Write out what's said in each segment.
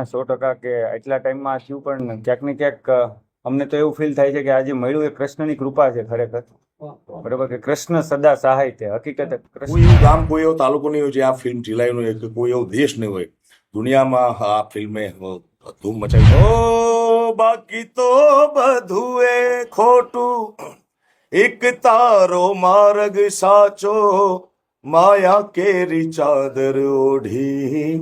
ના 100% કે એટલા ટાઈમમાં થયું, પણ ક્યાંક ને ક્યાંક અમને તો એવું ફીલ થાય છે કે આજે મળ્યું એ કૃષ્ણની કૃપા છે ખરેખર. બરોબર કે કૃષ્ણ સદા સહાય છે. હકીકત કોઈ એવું ગામ, કોઈ એવો તાલુકો નહીં હોય જે આ ફિલ્મ ઝીલાયું નહીં હોય, કે કોઈ એવો દેશ નહીં હોય દુનિયામાં આ ફિલ્મે ધૂમ મચાવી. ઓ બાકી તો બધું એ ખોટું, એક તારો માર્ગ સાચો, માયા કેરી ચાદર ઓઢી,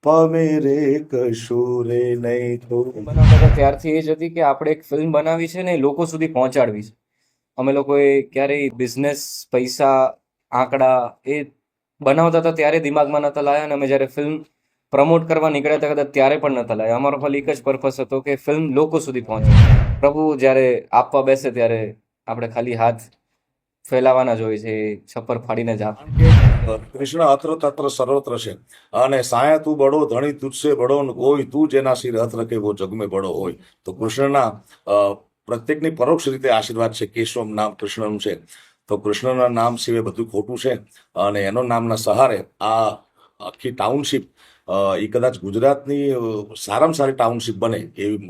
પામે રે કશુરે નહીં તો. બનાવતા હતા ત્યારથી એ જ હતી કે આપણે એક ફિલ્મ બનાવી છે ને એ લોકો સુધી પહોંચાડવી છે. અમે લોકોએ ક્યારેય બિઝનેસ, પૈસા, આંકડા એ બનાવતા હતા ત્યારે દિમાગમાં નહોતા લાયા, અને અમે જ્યારે ફિલ્મ પ્રમોટ કરવા નીકળ્યા હતા કદાચ ત્યારે પણ નહોતા લાયા. અમારો ખાલી એક જ પર્પસ હતો કે ફિલ્મ લોકો સુધી પહોંચે. પ્રભુ જ્યારે આપવા બેસે ત્યારે આપણે ખાલી હાથ ફેલાવાના જ હોય છે, છપ્પર ફાડીને જ આપ. કૃષ્ણ અત્ર તત્ર સર્વત્ર છે, અને સાયા તું બડો ધણી તુજસે બડો ન કોઈ, તું જેના સિર હથ રખે વો જગ મેં બડો હોય. તો કૃષ્ણના પ્રત્યેકની પરોક્ષ રીતે આશીર્વાદ છે. કેશવમ નામ કૃષ્ણનું છે, તો કૃષ્ણના નામ સિવાય બધું ખોટું છે, અને એનો નામના સહારે આ આખી ટાઉનશીપ એ કદાચ ગુજરાતની સારામાં સારી ટાઉનશીપ બને એવી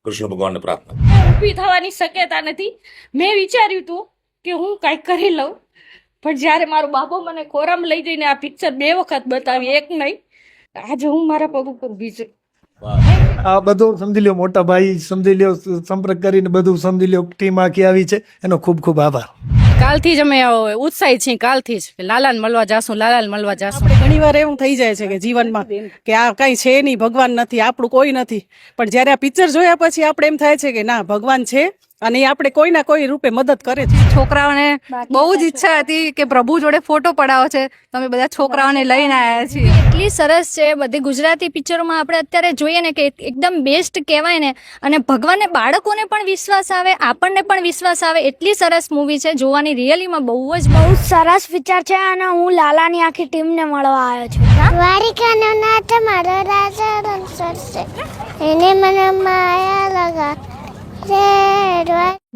કૃષ્ણ ભગવાનને પ્રાર્થના. ઊભી થવાની શક્યતા નથી. મેં વિચાર્યું હતું કે હું કાંઈક કરી લઉં, પણ જ્યારે મારો બાબો મને ખોરામાં લઈ જઈને આ પિક્ચર 2 વખત બતાવી, એક નહીં, આજે હું મારા પગ ઉપર ઊભી છું. આ બધું સમજી લ્યો, મોટા ભાઈ સમજી લ્યો, સંપર્ક કરીને બધું સમજી લ્યો, ટીમ આખી આવી છે, એનો ખૂબ ખૂબ આભાર. કાલથી જ અમે ઉત્સાહિત છીએ, કાલથી જ લાલાને મળવા જાશું, લાલાને મળવા જાશું. આપણે ઘણી વાર એવું થઈ જાય છે કે જીવનમાં કે આ કઈ છે નહીં, ભગવાન નથી, આપણું કોઈ નથી, પણ જ્યારે આ પિક્ચર જોયા પછી આપણે એમ થાય છે કે ના, ભગવાન છે, અને એ આપણે કોઈ ના કોઈ રૂપે મદદ કરે છે. છોકરાઓને બહુ જ ઈચ્છા હતી કે પ્રભુ જોડે ફોટો પડાવો છે, તો અમે બધા છોકરાઓને લઈને આવ્યા છીએ. એટલી સરસ છે. બધી ગુજરાતી પિક્ચરોમાં આપણે અત્યારે જોઈએ ને કે એકદમ બેસ્ટ કહેવાય ને, અને ભગવાનને, બાળકોને પણ વિશ્વાસ આવે, આપણને પણ વિશ્વાસ આવે, એટલી સરસ મૂવી છે. જોવાની રિયલીમાં બહુ જ સરસ પિક્ચર છે, અને હું લાલાની આખી ટીમને મળવા આવ્યો છું. દ્વારિકાનો નાથ મારો રાજા રણછોડ છે, એને મને માયા લગા.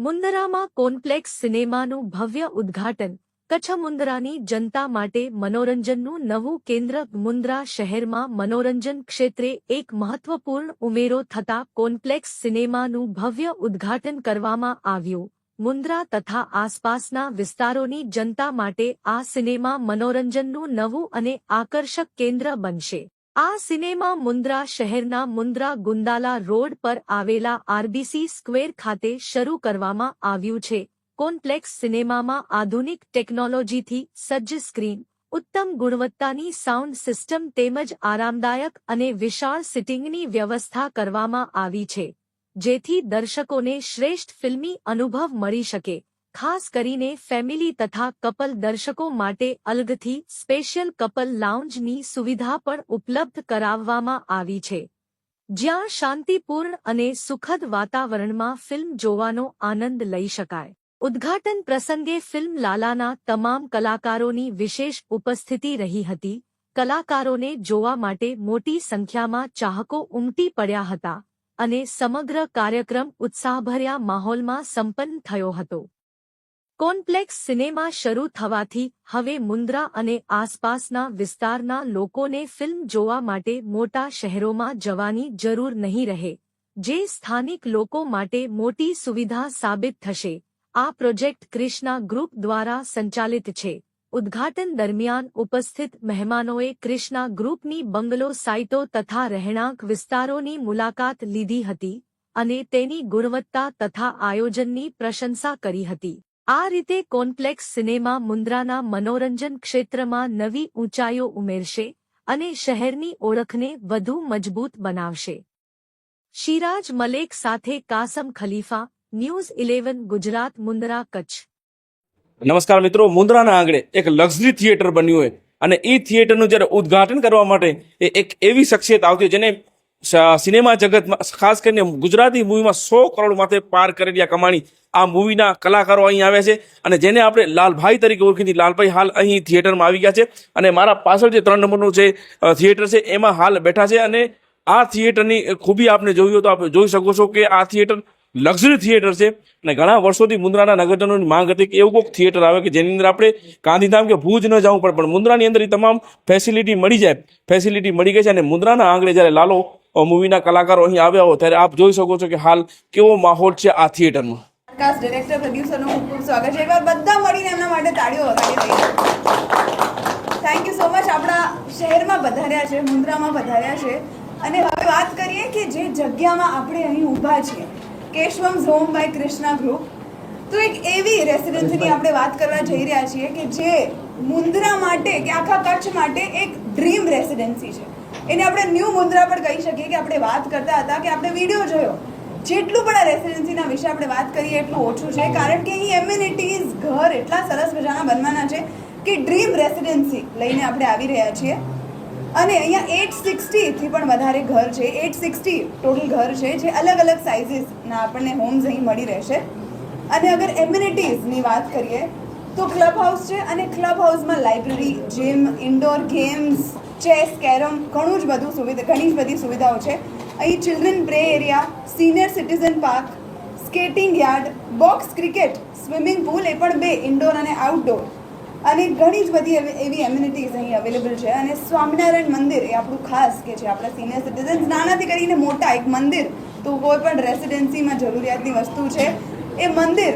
મુન્દ્રામાં કોમ્પ્લેક્સ સિનેમાનું ભવ્ય ઉદ્ઘાટન. કચ્છ મુન્દ્રાની જનતા માટે મનોરંજનનું નવું કેન્દ્ર. મુન્દ્રા શહેરમાં મનોરંજન ક્ષેત્રે એક મહત્વપૂર્ણ ઉમેરો થતા કોમ્પ્લેક્સ સિનેમાનું ભવ્ય ઉદ્ઘાટન કરવામાં આવ્યું. મુન્દ્રા તથા આસપાસના વિસ્તારોની જનતા માટે આ સિનેમા મનોરંજનનું નવું અને આકર્ષક કેન્દ્ર બનશે. આ સિનેમા મુન્દ્રા શહેરના મુન્દ્રા ગુંદાલા રોડ પર આવેલા આરબીસી સ્ક્વેર ખાતે શરૂ કરવામાં આવ્યું છે. કોમ્પ્લેક્સ સિનેમામાં આધુનિક ટેકનોલોજીથી સજ્જ સ્ક્રીન, ઉત્તમ ગુણવત્તાની સાઉન્ડ સિસ્ટમ તેમજ આરામદાયક અને વિશાળ સિટિંગની વ્યવસ્થા કરવામાં આવી છે, જેથી દર્શકોને શ્રેષ્ઠ ફિલ્મી અનુભવ મળી શકે. ખાસ કરીને ફેમિલી તથા કપલ દર્શકો માટે અલગથી સ્પેશિયલ કપલ લાઉન્જની સુવિધા પણ ઉપલબ્ધ કરાવવામાં આવી છે, જ્યાં શાંતિપૂર્ણ અને સુખદ વાતાવરણમાં ફિલ્મ જોવાનો આનંદ લઈ શકાય. ઉદ્ઘાટન પ્રસંગે ફિલ્મ લાલાના તમામ કલાકારોની વિશેષ ઉપસ્થિતિ રહી હતી. કલાકારોને જોવા માટે મોટી સંખ્યામાં ચાહકો ઉમટી પડ્યા હતા, અને સમગ્ર કાર્યક્રમ ઉત્સાહભર્યા માહોલમાં સંપન્ન થયો હતો. કોમ્પ્લેક્સ સિનેમા શરૂ થવાથી હવે મુન્દ્રા અને આસપાસના વિસ્તારના લોકોને ફિલ્મ જોવા માટે મોટા શહેરોમાં જવાની જરૂર નહીં રહે, જે સ્થાનિક લોકો માટે મોટી સુવિધા સાબિત થશે. આ પ્રોજેક્ટ ક્રિષ્ના ગ્રુપ દ્વારા સંચાલિત છે. ઉદ્ઘાટન દરમિયાન ઉપસ્થિત મહેમાનોએ ક્રિષ્ના ગ્રુપની બંગલો સાઇટો તથા રહેણાંક વિસ્તારોની મુલાકાત લીધી હતી, અને તેની ગુણવત્તા તથા આયોજનની પ્રશંસા કરી હતી. આ રીતે કોમ્પ્લેક્સ સિનેમા મુન્દ્રાના મનોરંજન ક્ષેત્રમાં નવી ઊંચાઈઓ ઉમેરશે અને શહેરની ઓળખને વધુ મજબૂત બનાવશે. શિરાજ મલેક સાથે કાસમ ખલીફા, ન્યૂઝ 11 ગુજરાત, મુન્દ્રા, કચ્છ. નમસ્કાર મિત્રો, મુન્દ્રાના આંગણે એક લક્ઝરી થિયેટર બન્યું હોય, અને એ થિયેટરનું જ્યારે ઉદ્ઘાટન કરવા માટે એક એવી શખ્સિયત આવતી જેને સિનેમા જગતમાં, ખાસ કરીને ગુજરાતી મૂવીમાં 100 કરોડ માથે પાર કરેલી આ કમાણી આ મૂવીના કલાકારો અહીં આવ્યા છે, અને જેને આપણે લાલભાઈ તરીકે ઓળખીથી લાલભાઈ હાલ અહીં થિયેટરમાં આવી ગયા છે, અને મારા પાછળ જે 3 નંબરનું જે થિયેટર છે એમાં હાલ બેઠા છે. અને આ થિયેટરની ખૂબી આપને જોઈ હોય તો આપ જોઈ શકો છો કે આ થિયેટર લક્ઝરી થિયેટર છે, અને ઘણા વર્ષોથી મુન્દ્રાના નગરજનોની માંગ હતી કે એવું કોઈક થિયેટર આવે કે જેની અંદર આપણે ગાંધીધામ કે ભુજ ન જવું પડે, પણ મુન્દ્રાની અંદર એ તમામ ફેસિલિટી મળી જાય. ફેસિલિટી મળી ગઈ છે, અને મુન્દ્રાના આંગણે જ્યારે લાલો મૂવીના કલાકારો અહીં આવ્યા હોય ત્યારે આપ જોઈ શકો છો કે હાલ કેવો માહોલ છે આ થિયેટરમાં. કાસ્ટ ડિરેક્ટર પ્રોડ્યુસરનું ખૂબ ખૂબ સ્વાગત છે. એકવાર બધા મળીને એમના માટે તાળીઓ વગાડી દઈએ. Thank you so much. આપણા શહેરમાં પધાર્યા છે, મુન્દ્રામાં પધાર્યા છે. અને હવે વાત કરીએ કે જે જગ્યામાં આપણે અહીં ઊભા છીએ, કેશવમ્સ હોમ બાય કૃષ્ણા ગ્રુપ, તો એક એવી રેસિડેન્સીની આપણે વાત કરવા જઈ રહ્યા છીએ કે જે મુન્દ્રા માટે કે આખા કચ્છ માટે એક ડ્રીમ રેસિડેન્સી છે. એને આપણે ન્યૂ મુન્દ્રા પણ કહી શકીએ કે આપણે વાત કરતા હતા કે આપણે વિડીયો જોયો, જેટલું પણ આ રેસિડેન્સીના વિશે આપણે વાત કરીએ એટલું ઓછું છે, કારણ કે અહીં એમ્યુનિટીઝ, ઘર એટલા સરસ મજાના બનવાના છે કે ડ્રીમ રેસિડેન્સી લઈને આપણે આવી રહ્યા છીએ. અને અહીંયા 860થી પણ વધારે ઘર છે, 860 ટોટલ ઘર છે, જે અલગ અલગ સાઇઝીસના આપણને હોમ્સ અહીં મળી રહેશે. અને અગર એમ્યુનિટીઝની વાત કરીએ તો ક્લબ હાઉસ છે, અને ક્લબ હાઉસમાં library, gym, indoor games, chess, carrom, ઘણી જ બધી સુવિધાઓ છે. અહીં children play area, senior citizen park, skating yard, box cricket, swimming pool, એ પણ 2 ઇન્ડોર અને આઉટડોર, અને ઘણી જ બધી એવી એમ્યુનિટીઝ અહીં અવેલેબલ છે. અને સ્વામિનારાયણ મંદિર એ આપણું ખાસ કે છે આપણા સિનિયર સિટીઝન્સ, નાનાથી કરીને મોટા, એક મંદિર તો કોઈ પણ રેસિડેન્સીમાં જરૂરિયાતની વસ્તુ છે. એ મંદિર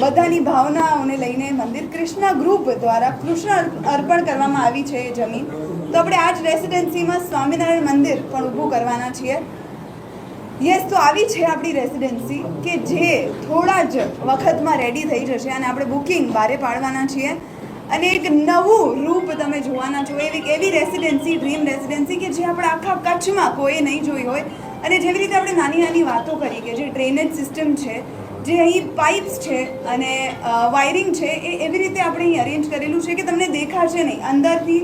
બધાની ભાવનાઓને લઈને મંદિર કૃષ્ણા ગ્રુપ દ્વારા કૃષ્ણ અર્પણ કરવામાં આવી છે એ જમીન. તો આપણે આ જ રેસિડેન્સીમાં સ્વામિનારાયણ મંદિર પણ ઊભું કરવાના છીએ. યસ, તો આવી છે આપણી રેસિડેન્સી કે જે થોડા જ વખતમાં રેડી થઈ જશે, અને આપણે બુકિંગ બારે પાડવાના છીએ. અને એક નવું રૂપ તમે જોવાના છો, એવી રેસિડેન્સી, ડ્રીમ રેસિડેન્સી કે જે આપણે આખા કચ્છમાં કોઈ નહીં જોઈ હોય. અને જેવી રીતે આપણે નાની નાની વાતો કરી કે જે ડ્રેનેજ સિસ્ટમ છે, જે અહીં પાઇપ્સ છે અને વાયરિંગ છે, એવી રીતે આપણે અહીં અરેન્જ કરેલું છે કે તમને દેખાશે નહીં. અંદરથી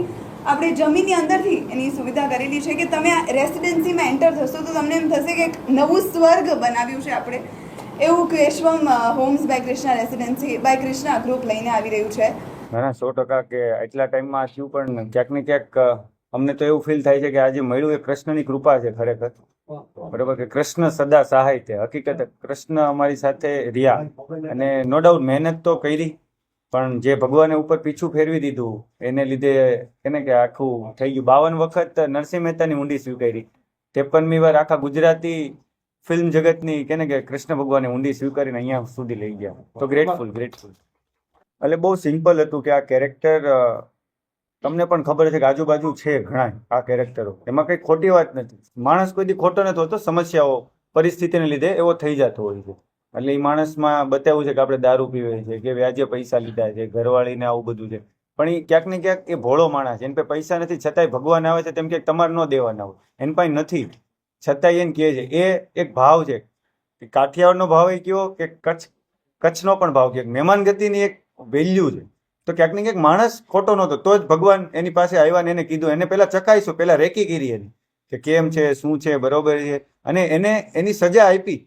આપણે જમીનની અંદરથી એની સુવિધા કરેલી છે કે તમે આ રેસિડેન્સીમાં એન્ટર થશો તો તમને એમ થશે કે એક નવું સ્વર્ગ બનાવ્યું છે આપણે. એવું Keshavam Homes by Krishna Residency by Krishna Group લઈને આવી રહ્યું છે. ના 100% કે એટલા ટાઈમમાં થયું, પણ ક્યાંક ને ક્યાંક અમને તો એવું ફીલ થાય છે કે આજે મળ્યું એ કૃષ્ણની કૃપા છે ખરેખર. બરાબર કે કૃષ્ણ સદા સહાય છે. હકીકત કૃષ્ણ અમારી સાથે રહ્યા, અને નો ડાઉટ મહેનત તો કરી, પણ જે ભગવાને ઉપર પીછું ફેરવી દીધું એને લીધે એને કે આખું થઈ ગયું. 52 વખત નરસિંહ મહેતાની ઊંડી સ્વીકારી, 53મી વાર આખા ગુજરાતી ફિલ્મ જગતની કેને કે કૃષ્ણ ભગવાને ઊંડી સ્વીકારીને અહીંયા સુધી લઈ ગયા. તો ગ્રેટફુલ. એટલે બહુ સિમ્પલ હતું કે આ કેરેક્ટર, તમને પણ ખબર છે કે આજુબાજુ છે ઘણા આ કેરેક્ટરો, એમાં કંઈ ખોટી વાત નથી. માણસ કોઈ દી ખોટો નથી હોતો, સમસ્યાઓ પરિસ્થિતિને લીધે એવો થઈ જતો હોય છે. એટલે એ માણસમાં બતાવ્યું છે કે આપણે દારૂ પીવે છે, કે વ્યાજે પૈસા લીધા છે, ઘરવાળીને આવું બધું છે, પણ એ ક્યાંક ને ક્યાંક એ ભોળો માણસ છે. એને પાસે પૈસા નથી, છતાંય ભગવાન આવે છે તેમ કે તમારે ન દેવાના હોય, એની પાસે નથી છતાંય એને કહે છે. એ એક ભાવ છે. કાઠિયાવાડનો ભાવ એ કયો કે કચ્છનો પણ ભાવ કે મહેમાન ગતિની એક વેલ્યુ છે. તો ક્યાંક ને ક્યાંક માણસ ખોટો નહોતો, તો જ ભગવાન એની પાસે આવ્યા ને એને કીધું, એને પહેલા ચકાઈશું, પહેલા રેકી કરી એની કે કેમ છે, શું છે, બરોબર છે, અને એને એની સજા આપી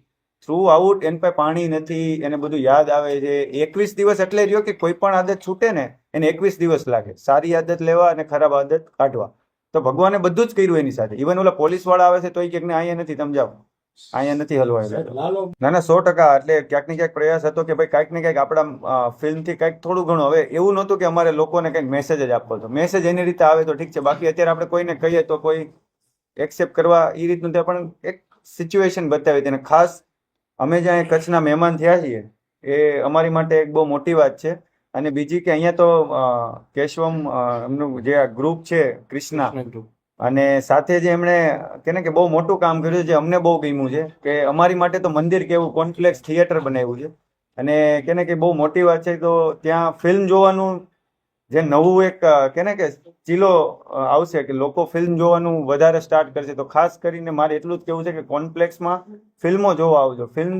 થ્રુ આઉટ. એની પાસે પાણી નથી, એને બધું યાદ આવે છે. 21 દિવસ એટલે રહ્યો કે કોઈ પણ આદત છૂટે ને એને 21 દિવસ લાગે, સારી આદત લેવા અને ખરાબ આદત કાઢવા. તો ભગવાને બધું જ કર્યું એની સાથે. ઇવન ઓલા પોલીસ વાળા આવે છે તો એ ક્યાંક ને અહીંયા નથી, સમજાવો, અહીંયા નથી હલવાયેલા. ના 100%. એટલે ક્યાંક ને ક્યાંક પ્રયાસ હતો કે ભાઈ કાંઈક ને કાંઈક આપણા ફિલ્મથી કાંઈક થોડું ઘણું. હવે એવું નહોતું કે અમારે લોકોને કંઈક મેસેજ જ આપવો હતો. મેસેજ એની રીતે આવે તો ઠીક છે, બાકી અત્યારે આપણે કોઈને કહીએ તો કોઈ એક્સેપ્ટ કરવા એ રીતનું ત્યાં પણ એક સિચ્યુએશન બતાવી હતી. અને ખાસ અમે જ્યાં કચ્છના મહેમાન થયા છીએ એ અમારી માટે એક બહુ મોટી વાત છે. અને બીજી કે અહીંયા તો કેશવમ એમનું જે આ ગ્રુપ છે કૃષ્ણા, અને સાથે જે એમણે કેને કે બહુ મોટું કામ કર્યું છે, જે અમને બહુ ગમ્યું છે કે અમારી માટે તો મંદિર કેવું કોમ્પ્લેક્સ થિયેટર બનાવ્યું છે. અને કેને કે બહુ મોટી વાત છે. તો ત્યાં ફિલ્મ જોવાનું જે નવું એક કેને કે ચીલો આવશે કે લોકો ફિલ્મ જોવાનું વધારે સ્ટાર્ટ કરશે. તો ખાસ કરીને મારે એટલું જ કહેવું છે કે કોમ્પ્લેક્સમાં ફિલ્મો જોવા આવજો. ફિલ્મ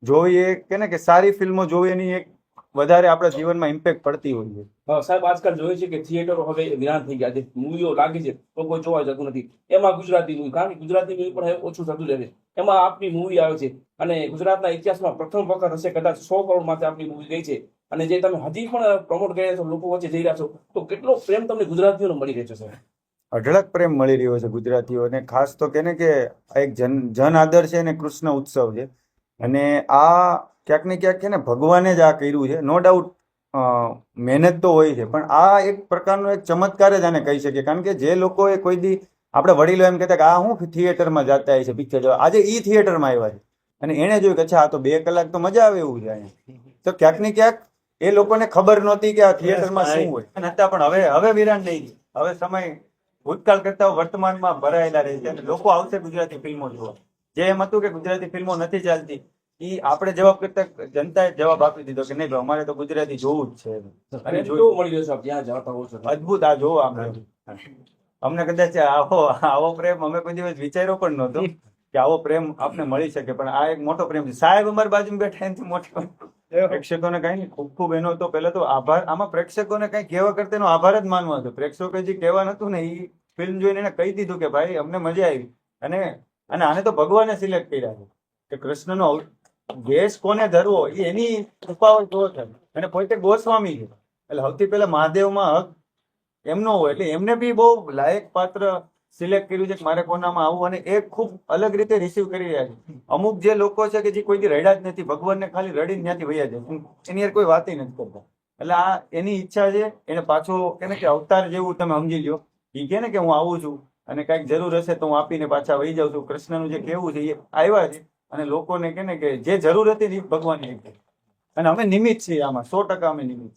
જોવી એ કેને કે સારી ફિલ્મો જોવી એની એક વધારે આપણા જીવનમાં ઇમ્પેક્ટ પડતી હોય છે. સાહેબ આજકાલ જોઈએ છે કે થિયેટરો હવે વિરાન થઈ ગયા છે, મૂવીઓ લાગે છે તો કોઈ જોવા જતું નથી. એમાં ગુજરાતી મૂવી, કારણ કે ગુજરાતી મૂવી પણ હવે ઓછું થતું રહે છે. એમાં આપની મૂવી આવે છે અને ગુજરાતના ઇતિહાસમાં પ્રથમ વખત હશે કદાચ 100 કરોડ માંથી આપની મૂવી ગઈ છે. અને જે તમે હજી પણ પ્રમોટ કરી રહ્યા છો, લોકો વચ્ચે જઈ રહ્યા છો, તો કેટલો પ્રેમ તમને ગુજરાતીઓને મળી રહ્યો છે સર? અઢળક પ્રેમ મળી રહ્યો છે ગુજરાતીઓને. ખાસ તો કેને કે આ એક જન આદર છે અને કૃષ્ણ ઉત્સવ છે. અને આ ક્યાંક ને ક્યાંક છે ને ભગવાને જ આ કર્યું છે. નો ડાઉટ મહેનત તો હોય છે, પણ આ એક પ્રકારનો એક ચમત્કાર જ આને કહી શકીએ. કારણ કે જે લોકોએ કોઈ દી આપણે વડીલો એમ કહેતા કે આ હું થિયેટરમાં જતા હોય છે પિક્ચર જોવા, આજે ઈ થિયેટરમાં આવ્યા છે અને એણે જોયું કે અચ્છા આ તો 2 કલાક તો મજા આવે એવું છે અહીંયા. તો ક્યાંક ને ક્યાંક એ લોકોને ખબર નહોતી કે આ થિયેટરમાં શું હોય અને હતા, પણ હવે વિરાન નહીં, હવે સમય ભૂતકાળ કરતા વર્તમાનમાં ભરાયેલા રહે છે અને લોકો આવશે ગુજરાતી ફિલ્મો જોવા. જે એમ હતું કે ગુજરાતી ફિલ્મો નથી ચાલતી, ઈ આપણે જવાબ કરતા જનતાએ જવાબ આપી દીધો કે નહીં ભાઈ અમારે તો ગુજરાતી જોવું જ છે. અને કેવું મળી જશે ત્યાં જતા હો છો? અદભુત. આ જોવો અમને કદાચ આવો પ્રેમ અમે કોઈ દિવસ વિચાર્યો પણ નહોતો કે આવો પ્રેમ આપને મળી શકે, પણ આ એક મોટો પ્રેમ છે. સાહેબ અમારી બાજુ બેઠા એનાથી મોટો પ્રેક્ષકોને કઈ નહીં, ખૂબ ખૂબ એનો તો પહેલા તો આભાર. આમાં પ્રેક્ષકોને કઈ કહેવા કરતા એનો આભાર જ માનવો હતો. પ્રેક્ષકો જે કહેવા નતું ને એ ફિલ્મ જોઈને એને કહી દીધું કે ભાઈ અમને મજા આવી. અને આને તો ભગવાને સિલેક્ટ કર્યા છે કે કૃષ્ણનો વેશ કોને ધરવો એ એની કૃપા હોય તો થાય. અને પોતે ગોસ્વામી છે એટલે સૌથી પહેલા મહાદેવમાં હક એમનો હોય એટલે એમને બી બહુ લાયક પાત્ર સિલેક્ટ કર્યું છે કે મારે કોનામાં આવવું, અને એ ખૂબ અલગ રીતે રિસીવ કરી રહ્યા છે. અમુક જે લોકો છે કે જે કોઈ રડ્યા જ નથી, ભગવાનને ખાલી રડીને ત્યાંથી વયા જાય, એની યાર કોઈ વાત નથી કરતા. એટલે આ એની ઈચ્છા છે. એને પાછો કે કે અવતાર જેવું તમે સમજી લો. એ કે ને કે હું આવું છું અને કાંઈક જરૂર હશે તો હું આપીને પાછા વહી જાઉં છું. કૃષ્ણનું જે કહેવું છે એ આવ્યા છે અને લોકોને કે ને કે જે જરૂર હતી એ ભગવાનની હતી. અને અમે નિમિત્ત છીએ આમાં, 100% અમે નિમિત્ત.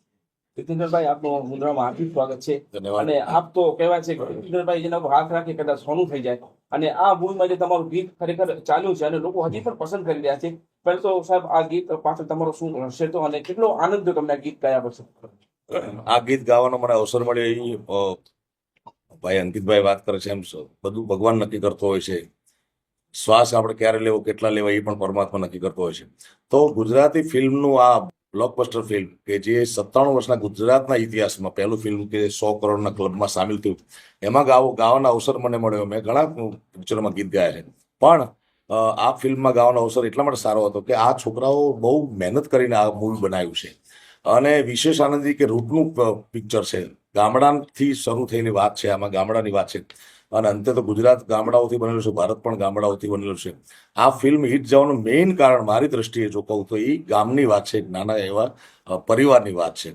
જીતેન્દ્રભાઈ આપનું મુદ્રામાં હાર્દિક સ્વાગત છે. ધન્યવાદ. અને આપ તો કહેવાય છે કે જીતેન્દ્રભાઈ જેના પર હાથ રાખી કદાચ સોનું થઈ જાય. અને આ મૂવીમાં જે તમારું ગીત ખરેખર ચાલ્યું છે અને લોકો હજી પણ પસંદ કરી રહ્યા છે. પહેલા તો સાહેબ આ ગીત પાછળ તમારો શું રહેશે તો અને કેટલો આનંદ થયો તમને આ ગીત ગાયા પછી? આ ગીત ગાવાનો મને અવસર મળ્યો એ ભાઈ અંકિતભાઈ વાત કરે છે એમ બધું ભગવાન નક્કી કરતો હોય છે. શ્વાસ આપણે ક્યારે લેવો કેટલા લેવા એ પણ પરમાત્મા નક્કી કરતો હોય છે. તો ગુજરાતી ફિલ્મનું આ બ્લોકબસ્ટર ફિલ્મ કે જે 97 વર્ષના ગુજરાતના ઇતિહાસમાં પહેલું ફિલ્મ કે 100 કરોડના ક્લબમાં સામેલ થયું, એમાં ગાવાનો અવસર મને મળ્યો. મેં ઘણા પિક્ચરોમાં ગીત ગાયા છે, પણ આ ફિલ્મમાં ગાવાનો અવસર એટલા માટે સારો હતો કે આ છોકરાઓ બહુ મહેનત કરીને આ મૂવી બનાવ્યું છે. અને વિશેષ આનંદ કે રૂટનું પિક્ચર છે, ગામડાથી શરૂ થઈને વાત છે, આમાં ગામડાની વાત છે અને અંતે તો ગુજરાત ગામડાઓથી બનેલું છે, ભારત પણ ગામડાઓથી બનેલું છે. આ ફિલ્મ હિટ જવાનું મેઇન કારણ મારી દ્રષ્ટિએ જો કહું તો એ ગામની વાત છે, નાના એવા પરિવારની વાત છે.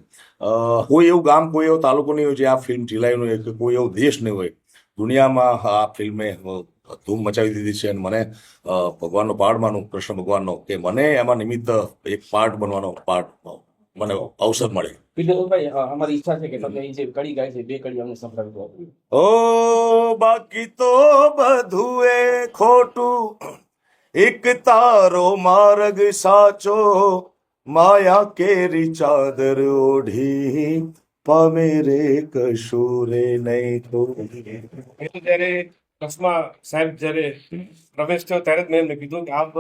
કોઈ એવું ગામ, કોઈ એવો તાલુકો નહીં હોય જે આ ફિલ્મ ઝીલાયું હોય કે કોઈ એવો દેશ નહીં હોય. દુનિયામાં આ ફિલ્મે ધૂમ મચાવી દીધી છે અને મને ભગવાનનો પાર્ટ માનું, કૃષ્ણ ભગવાનનો, કે મને એમાં નિમિત્ત એક પાર્ટ બનવાનો મને અવસર મળે. જીતેન્દ્રભાઈ અમારી ઈચ્છા છે કે તમે જે કડી ગાય છે 2 કડી અમને સંભળાવી દો. ઓ બાકી તો બધું એ ખોટું, એક તારો માર્ગ સાચો, માયા કેરી ચાદર ઓઢી, પામે રે કશુરે નહીં તો. ત્યારે કચ્છમાં સાહેબ જ્યારે પ્રવેશ થયો ત્યારે જ મેં એમને કીધું કે આપ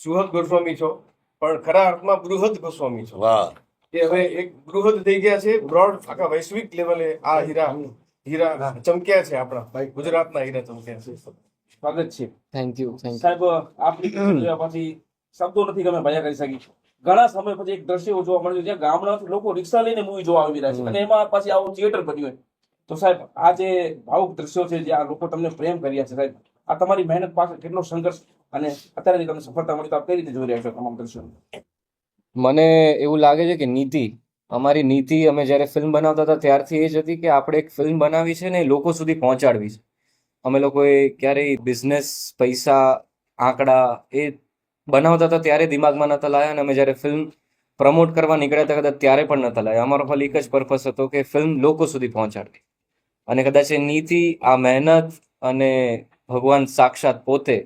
સુહદ ગોસ્વામી છો પણ ખરા અર્થમાં બૃહદ ગોસ્વામી છો. વાહ. કે હવે એક બૃહદ થઈ ગયા છે, બ્રોડ આખા વૈશ્વિક લેવલે આ હીરા ચમક્યા છે, આપણા ગુજરાતના હીરા ચમક્યા છે. સ્વાગત છે. Thank you. સાહેબ આપણી જોયા પછી શબ્દો નથી કે અમે ભયા કરી શકી. ઘણા સમય પછી એક દ્રશ્ય જોવા મળ્યું જ્યાં ગામડાથી લોકો રિક્ષા લઈને મૂવી જોવા આવી રહ્યા છે અને એમાં પછી આવું થિયેટર બન્યું હોય. તો સાહેબ આ જે ભાવુક દ્રશ્યો છે, જે આ લોકો તમને પ્રેમ કર્યા છે, સાહેબ આ તમારી મહેનત પાછળ કેટલો સંઘર્ષ અને અત્યારે તમને સફળતા મળી તો આપ કઈ રીતે જોઈ રહ્યા છો તમામ દ્રશ્યો? મને એવું લાગે છે કે અમારી નીતિ અમે જ્યારે ફિલ્મ બનાવતા હતા ત્યારથી એ જ હતી કે આપણે એક ફિલ્મ બનાવી છે ને એ લોકો સુધી પહોંચાડવી છે. અમે લોકોએ ક્યારેય બિઝનેસ, પૈસા, આંકડા એ બનાવતા હતા ત્યારે દિમાગમાં નહોતા લાયા અને અમે જ્યારે ફિલ્મ પ્રમોટ કરવા નીકળ્યા હતા કદાચ ત્યારે પણ નહોતા લાયા. અમારો ખાલી એક જ પર્પસ હતો કે ફિલ્મ લોકો સુધી પહોંચાડવી. અને કદાચ એ નીતિ, આ મહેનત અને ભગવાન સાક્ષાત પોતે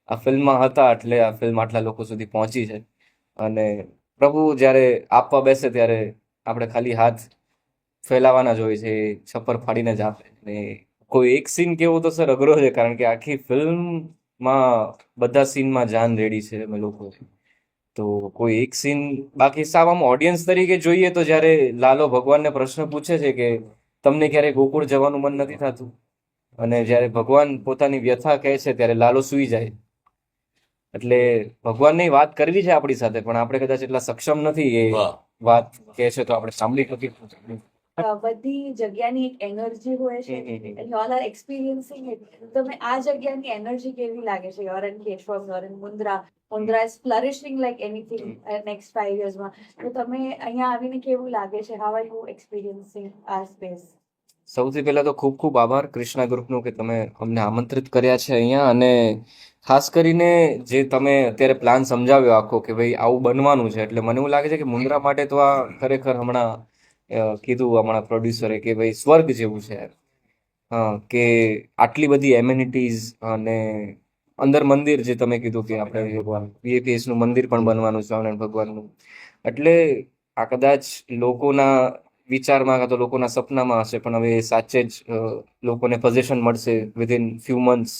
આ ફિલ્મમાં હતા એટલે આ ફિલ્મ આટલા લોકો સુધી પહોંચી છે. અને પ્રભુ જ્યારે આપવા બેસે ત્યારે આપણે ખાલી હાથ ફેલાવાના જ હોય છે, છપ્પર ફાડીને જ આપે. ને કોઈ એક સીન કેવો તો સર અઘરો છે, કારણ કે આખી ફિલ્મમાં બધા સીનમાં જાન રેડી છે અમે લોકો. તો કોઈ એક સીન બાકી સાવ આમ ઓડિયન્સ તરીકે જોઈએ તો જ્યારે લાલો ભગવાનને પ્રશ્ન પૂછે છે કે તમને ક્યારે ગોકુળ જવાનું મન નથી થતું, અને જ્યારે ભગવાન પોતાની વ્યથા કહે છે ત્યારે લાલો સૂઈ જાય. એટલે ભગવાનની વાત કરવી છે આપણી સાથે, પણ આપણે કદાચ એટલા સક્ષમ નથી એ વાત કહે છે તો આપણે સાંભળી શકીએ. બધી જગ્યાની એક એનર્જી હોય છે, you all are experiencing it. તમે આ જગ્યાની એનર્જી કેવી લાગે છે? You're in Keshav, you're in Mundra is flourishing like anything next 5 yearsમાં. તો તમે અહીંયા આવીને કેવું લાગે છે? હાઉ આર યુ એક્સપિરિયન્સિંગ આ સ્પેસ? સૌથી પહેલા તો ખૂબ ખૂબ આભાર કૃષ્ણા ગ્રુપનો કે તમે અમને આમંત્રિત કર્યા છે અહીંયા, અને ખાસ કરીને જે તમે અત્યારે પ્લાન સમજાવ્યો આખો કે ભાઈ આવું બનવાનું છે, એટલે મને એવું લાગે છે કે મુન્દ્રા માટે તો આ ખરેખર હમણાં કીધું હમણાં પ્રોડ્યુસરે કે ભાઈ સ્વર્ગ જેવું છે. કે આટલી બધી એમ્યુનિટીઝ અને અંદર મંદિર જે તમે કીધું કે આપણે VIPs નું મંદિર પણ બનવાનું છે સ્વામિનારાયણ ભગવાનનું, એટલે આ કદાચ લોકોના વિચારમાં કાં તો લોકોના સપનામાં હશે, પણ હવે સાચે જ લોકોને પોઝિશન મળશે વિધિન ફ્યુ મંથ્સ.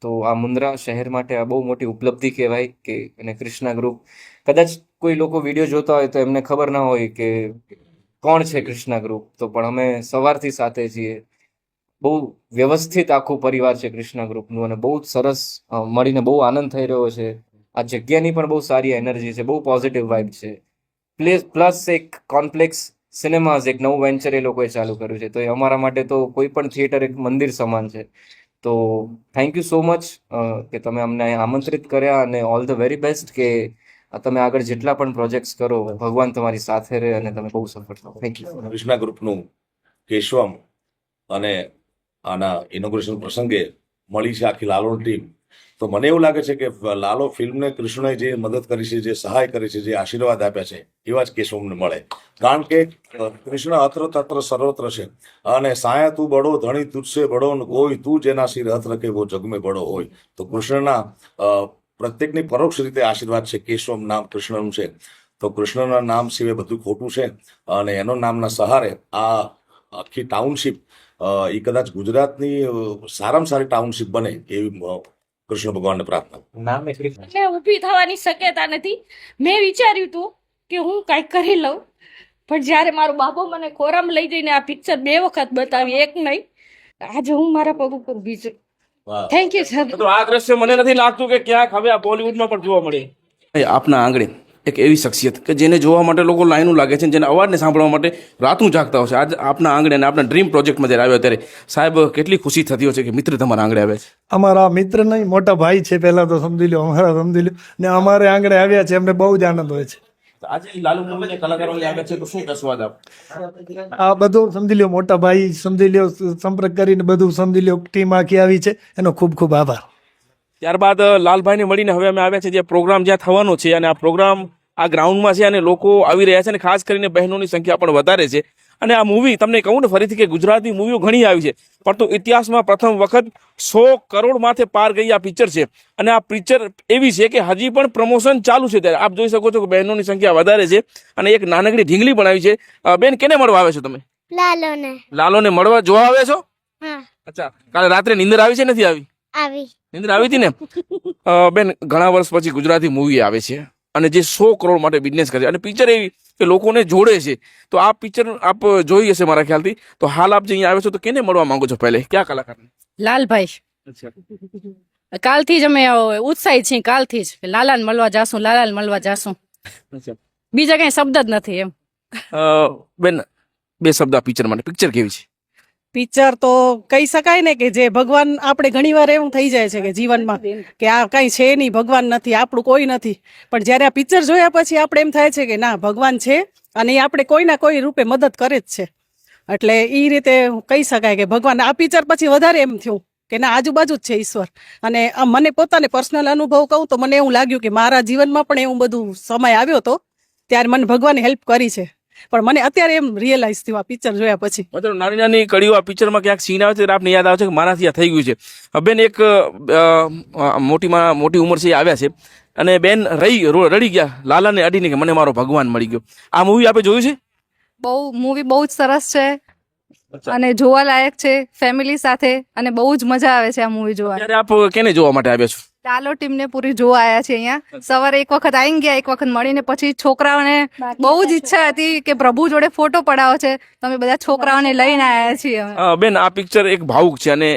તો આ મુન્દ્રા શહેર માટે આ બહુ મોટી ઉપલબ્ધિ કહેવાય કે, અને કૃષ્ણા ગ્રુપ, કદાચ કોઈ લોકો વિડીયો જોતા હોય તો એમને ખબર ના હોય કે કોણ છે કૃષ્ણા ગ્રુપ, તો પણ અમે સવારથી સાથે છીએ. બહુ વ્યવસ્થિત આખું પરિવાર છે કૃષ્ણા ગ્રુપનું, અને બહુ જ સરસ મળીને બહુ આનંદ થઈ રહ્યો છે. આ જગ્યાની પણ બહુ સારી એનર્જી છે, બહુ પોઝિટિવ વાઇબ છે. પ્લસ એક કોમ્પ્લેક્સ સિનેમાઝ, એક નવું વેન્ચર એ લોકોએ ચાલુ કર્યું છે, તો એ અમારા માટે તો કોઈ પણ થિયેટર એક મંદિર સમાન છે. તો થેન્ક યુ સો મચ કે તમે અમને અહીંયા આમંત્રિત કર્યા, અને ઓલ ધ વેરી બેસ્ટ કે તમે આગળ જેટલા પણ પ્રોજેક્ટ્સ કરો ભગવાન તમારી સાથે રહે અને તમે બહુ સફળ થાઓ. Thank you. કૃષ્ણા ગ્રુપનું કેશવમ અને આના ઇનોગ્રેશન પ્રસંગે મળી છે આખી લાલો ટીમ. તો મને એવું લાગે છે કે લાલો ફિલ્મને કૃષ્ણએ જે મદદ કરી છે, જે સહાય કરી છે, જે આશીર્વાદ આપ્યા છે, એવા જ કેશવમને મળે. કારણ કે કૃષ્ણ અત્ર તત્ર સર્વત્ર છે, અને સાયા તું બડો ધણી તુજસે બડો ન કોઈ, તું જેના સિર હથ રખે વો જગ મેં બડો હોય. તો કૃષ્ણના પ્રત્યેકની પરોક્ષ રીતે આશીર્વાદ છે. કેશવમ નામ કૃષ્ણનું છે, તો કૃષ્ણના નામ સિવાય બધું ખોટું છે, અને એનો નામના સહારે આ આખી ટાઉનશીપ એ કદાચ ગુજરાતની સારામાં સારી ટાઉનશીપ બને એવી કૃષ્ણ ભગવાનને પ્રાર્થના. એટલે ઊભી થવાની શક્યતા નથી. મેં વિચાર્યું હતું કે હું કાંઈક કરી લઉં, પણ જ્યારે મારો બાપો મને ખોરામાં લઈ જઈને આ પિક્ચર 2 વખત બતાવી, એક નહીં, આજે હું મારા પગ ઉપર ઊભી છું. Thank you sir. તો આ દ્રશ્ય મને નથી લાગતું કે ક્યાંક હવે આ બોલિવૂડમાં પણ જોવા મળે. આપના આંગણે એક એવી શખ્સિયત કે જેને જોવા માટે લોકો લાઈનો લાગે છે, જેને અવાજને સાંભળવા માટે રાતું જાગતા હોય છે. આજે આપના આંગણે અને આપના ડ્રીમ પ્રોજેક્ટમાં જ્યારે આવ્યો ત્યારે સાહેબ કેટલી ખુશી થતી હોય છે કે મિત્ર તમારા આંગણે આવે છે. અમારા મિત્ર નહીં, મોટા ભાઈ છે પહેલા તો સમજી લો, અમારા સમજી લો, ને અમારે આંગણે આવ્યા છે, અમને બહુ જ આનંદ હોય છે. આજે લાલુ મૂવીના કલાકારો આવે છે તો શું કહેશો આપ? આ બધું સમજી લો, મોટા ભાઈ સમજી લો, સંપર્ક કરીને બધું સમજી લો, ટીમ આખી આવી છે, એનો ખૂબ ખૂબ આભાર. ત્યારબાદ લાલભાઈને મળીને હવે અમે આવ્યા છે જે પ્રોગ્રામ જ્યાં થવાનો છે, અને આ પ્રોગ્રામ આ ગ્રાઉન્ડમાં છે, અને લોકો આવી રહ્યા છે, અને ખાસ કરીને બહેનોની સંખ્યા પણ વધારે છે. અને આ મૂવી તમને કહું ને ફરીથી કે ગુજરાતી મૂવીઓ ઘણી આવી છે, પણ તો ઇતિહાસમાં પ્રથમ વખત 100 કરોડ માથે પાર ગઈ આ પિક્ચર છે. અને આ પિક્ચર એવી છે કે હજી પણ પ્રમોશન ચાલુ છે. ત્યારે આપ જોઈ શકો છો કે બહેનોની સંખ્યા વધારે છે, અને એક નાનકડી ઢીંગલી પણ આવી છે. બેન, કેને મળવા આવે છો તમે? લાલોને મળવા જોવા આવે છો? અચ્છા, કાલે રાત્રે નીંદર આવી છે નથી આવી? નીંદર આવી હતી ને? બેન, ઘણા વર્ષ પછી ગુજરાતી મૂવી આવે છે, અને જે 100 કરોડ માટે બિઝનેસ કરે, અને પિક્ચર એવી કે લોકોને જોડે છે. તો આ પિક્ચર આપ જોઈ હશે મારા ખ્યાલથી. તો હાલ આપ જે અહીંયા આવે છો તો કેને મળવા માંગો છો? પહેલે ક્યાં કલાકારને? લાલભાઈ. કાલથી જ અમે ઉત્સાહિત છીએ, કાલથી જ લાલાને મળવા જાશું, લાલાને મળવા જાશું. બીજા કઈ શબ્દ જ નથી એમ. બેન, 2 શબ્દ આ પિક્ચર માટે. પિક્ચર કેવી છે? પિક્ચર તો કહી શકાય ને કે જે ભગવાન, આપણે ઘણીવાર એવું થઈ જાય છે કે જીવનમાં કે આ કઈ છે નહીં, ભગવાન નથી, આપણું કોઈ નથી, પણ જ્યારે આ પિક્ચર જોયા પછી આપણે એમ થાય છે કે ના, ભગવાન છે, અને એ આપણે કોઈના કોઈ રૂપે મદદ કરે જ છે. એટલે એ રીતે કહી શકાય કે ભગવાન, આ પિક્ચર પછી વધારે એમ થયું કે ના, આજુબાજુ જ છે ઈશ્વર. અને મને પોતાને પર્સનલ અનુભવ કહું તો મને એવું લાગ્યું કે મારા જીવનમાં પણ એવું બધું સમય આવ્યો હતો, ત્યારે મને ભગવાને હેલ્પ કરી છે. પણ મને અત્યારે એમ રિયલાઇઝ થયું આ પિક્ચર જોયા પછી. મતલબ નાની નાની કડીઓ આ પિક્ચરમાં ક્યાંક સીન આવે છે, આપને યાદ આવે છે કે મારાથી આ થઈ ગયું છે. બેન, એક મોટી ઉંમર છે આવ્યા છે, અને બેન રડી ગયા લાલાને અડીને કે મને મારો ભગવાન મળી ગયો. આ મૂવી આપે જોયું છે? મૂવી બહુ જ સરસ છે, અને જોવા લાયક છે ફેમિલી સાથે, અને બહુ જ મજા આવે છે આ મૂવી જોવા. ત્યારે આપ કેને જોવા માટે આવ્યા છો? લાલો ટીમને પૂરી જોવા આવ્યા છે અહીંયા. સવારે એક વખત આવી ગયા, એક વખત મળીને પછી છોકરાઓને બહુ જ ઈચ્છા હતી કે પ્રભુ જોડે ફોટો પડાવો છે, તમે બધા છોકરાઓને લઈને આવ્યા છીએ. બેન, આ પિક્ચર એક ભાવુક છે, અને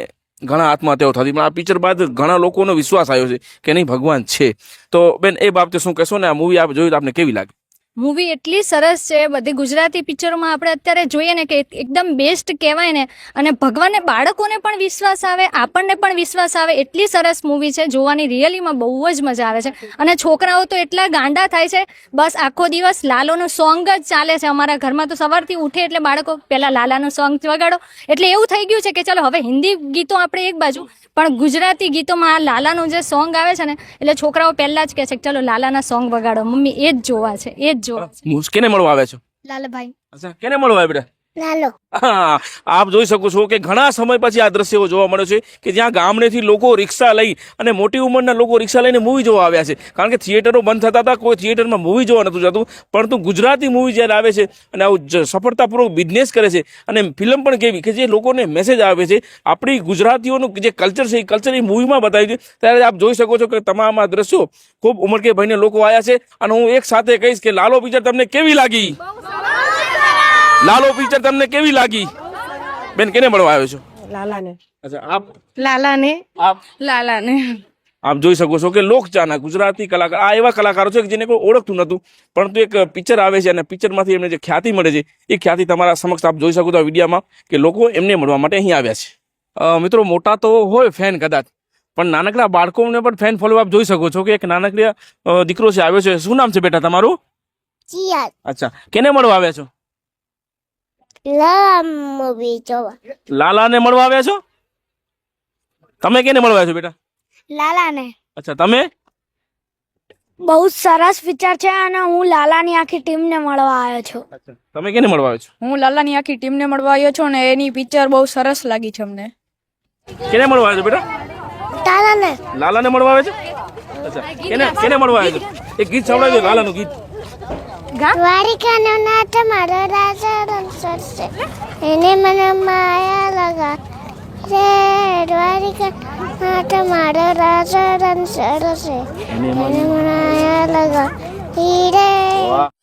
ઘણા આત્મહત્યાઓ થતી, પણ આ પિક્ચર બાદ ઘણા લોકોનો વિશ્વાસ આવ્યો છે કે નહીં, ભગવાન છે. તો બેન, એ બાબતે શું કહેશો, ને આ મૂવી આપ જોયું તો આપને કેવી લાગી? મૂવી એટલી સરસ છે. બધી ગુજરાતી પિક્ચરોમાં આપણે અત્યારે જોઈએ ને કે એકદમ બેસ્ટ કહેવાય ને, અને ભગવાનને બાળકોને પણ વિશ્વાસ આવે, આપણને પણ વિશ્વાસ આવે એટલી સરસ મૂવી છે. જોવાની રિયલીમાં બહુ જ મજા આવે છે. અને છોકરાઓ તો એટલા ગાંડા થાય છે, બસ આખો દિવસ લાલોનું સોંગ જ ચાલે છે. અમારા ઘરમાં તો સવારથી ઉઠે એટલે બાળકો પહેલા લાલાનું સોંગ વગાડો, એટલે એવું થઈ ગયું છે કે ચલો હવે હિન્દી ગીતો આપણે એક બાજુ, પણ ગુજરાતી ગીતોમાં આ લાલાનું જે સોંગ આવે છે ને, એટલે છોકરાઓ પહેલા જ કહે છે કે ચલો લાલાના સોંગ વગાડો મમ્મી, એ જ જોવા છે, એ જ જોવા છે. કેને મળવા આવ્યા છો? લાલભાઈ અચ્છા, કેને મળવા આવ્યા બેટા? લાલો હા, આપ જોઈ શકો છો કે ઘણા સમય પછી આ દ્રશ્યો જોવા મળે છે કે જ્યાં ગામડેથી લોકો રિક્ષા લઈ અને મોટી ઉંમરના લોકો રિક્ષા લઈને મૂવી જોવા આવ્યા છે. કારણ કે થિયેટરો બંધ થતા હતા, કોઈ થિયેટરમાં મૂવી જોવા નતું જતું, પરંતુ ગુજરાતી મૂવી જ્યારે આવે છે અને આવું સફળતાપૂર્વક બિઝનેસ કરે છે અને ફિલ્મ પણ કેવી કે જે લોકોને મેસેજ આવે છે, આપણી ગુજરાતીઓનું જે કલ્ચર છે એ કલ્ચર એ મૂવીમાં બતાવ્યું છે. ત્યારે આપ જોઈ શકો છો કે તમામ આ દ્રશ્યો ખૂબ ઉમળકે ભાઈને લોકો આવ્યા છે. અને હું એક સાથે કહીશ કે લાલો પિક્ચર તમને કેવી લાગી? લાલો પિક્ચર તમને કેવી લાગી બેન? કેને મળવા આવ્યો છો? લાલાને. અચ્છા, આપ લાલાને આપ જોઈ શકો છો કે લોકચાના ગુજરાતી કલાકાર, આ એવા કલાકારો છે કે જેને કોઈ ઓળખતું નતું, પરંતુ એક પિક્ચર આવે છે અને પિક્ચરમાંથી એમને જે ખ્યાતિ મળે છે એ ખ્યાતિ તમારા સમક્ષ આપ જોઈ શકો છો આ વિડીયોમાં કે લોકો એમને મળવા માટે અહીં આવ્યા છે. મિત્રો, મોટા તો હોય ફેન કદાચ, પણ નાનકડા બાળકોને પણ ફેન ફોલો આપ જોઈ શકો છો કે એક નાનકડા દીકરો છે આવ્યો છે. શું નામ છે બેટા તમારું? ચિયાદ અચ્છા, કેને મળવા આવ્યા છો? મૂવી જોવા લાલાને મળવા આવ્યા છો? તમે કેને મળવા આવ્યા છો બેટા? લાલાને. અચ્છા, તમે? બહુ સરસ પિક્ચર છે અને હું લાલાની આખી ટીમને મળવા આવ્યો છું. તમે કેને મળવા આવ્યા છો? હું લાલાની આખી ટીમને મળવા આવ્યો છું અને એની પિક્ચર બહુ સરસ લાગી છે અમને. કેને મળવા આવ્યા છો બેટા? લાલાને. લાલાને મળવા આવ્યા છો? અચ્છા, કેને મળવા આવ્યા છો? એક ગીત સંભળાવી દો, લાલાનું ગીત. દ્વારિકાનો નાથ મારો રાજા રણછોડ છે, એને મને માયા લગા રે. દ્વારિકા નાથ મારો રાજા રણછોડ છે, એને મને માયા લગા રે.